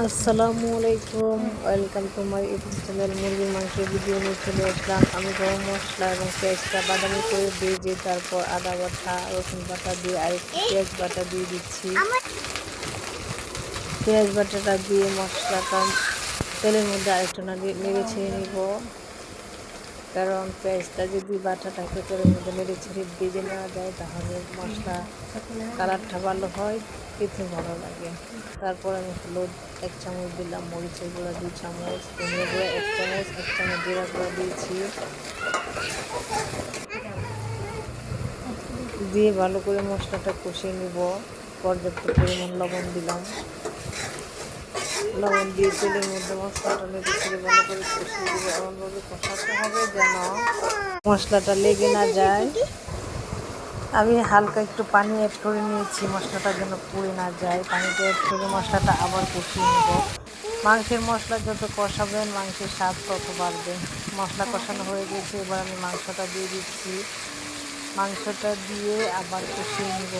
আসসালামু আলাইকুম, welcome to my YouTube channel. মুরগির মাংসের ভিডিও নিয়ে চলে আসলাম। আমি গরম মশলা এবং পেঁয়াজটা বাদামি করে ভেজে তারপর আদা বাটা রসুন বাটা দিয়ে আরেকটু পেঁয়াজ বাটা দিয়ে দিচ্ছি। পেঁয়াজ বাটাটা দিয়ে মশলাটা তেলের মধ্যে আরেকটু নেড়ে ছেড়ে নিব, কারণ পেঁয়াজটা যদি বাটাটাকে তেলের মধ্যে নেড়ে ছেড়ে ভেজে নেওয়া যায় তাহলে মশলা কালারটা ভালো হয়, খেতে ভালো লাগে। তারপর আমি হলুদ 1 চামচ দিলাম, মরিচের গুঁড়া 2 চামচ, ধনিয়া গুঁড়া 1 চামচ, 1 চামচ জিরা গুঁড়া দিয়েছি। দিয়ে ভালো করে মশলাটা কষিয়ে নিব। পর্যাপ্ত পরিমাণ লবণ দিলাম। লবণ দিয়ে তেলের মধ্যে মশলাটা নেড়ে ছেড়ে ভালো করে কষিয়ে দিব। এমনভাবে কষাতে হবে যেন মশলাটা লেগে না যায়। আমি হালকা একটু পানি অ্যাড করে নিয়েছি, মশলাটা যেন পুড়ে না যায়। পানিটা অ্যাড করে মশলাটা আবার কষিয়ে নেব। মাংসের মশলা যত কষাবেন মাংসের স্বাদ তত বাড়বে। মশলা কষানো হয়ে গেছে, এবার আমি মাংসটা দিয়ে দিচ্ছি। মাংসটা দিয়ে আবার কষিয়ে নেব।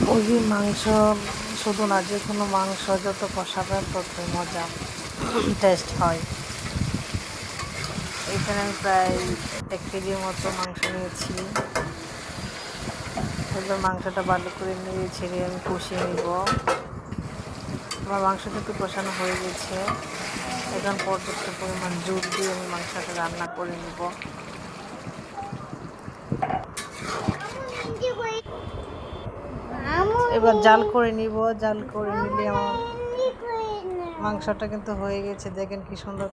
মুরগির মাংস শুধু না, যে কোনো মাংস যত কষাবেন তত মজা টেস্ট হয়। এখানে আমি প্রায় 1 কেজির মতো মাংস নিয়েছি। এবার মাংসটা ভালো করে নেড়ে ছেড়ে আমি কষিয়ে নিব। আমার মাংসটা একটু কষানো হয়ে গেছে। এখন পর্যাপ্ত পরিমাণ জল দিয়ে আমি মাংসটা রান্না করে নিব। এবার জাল করে নিব। জাল করে নিলে আমার মাংসটা কিন্তু হয়ে গেছে। দেখেন কি সুন্দর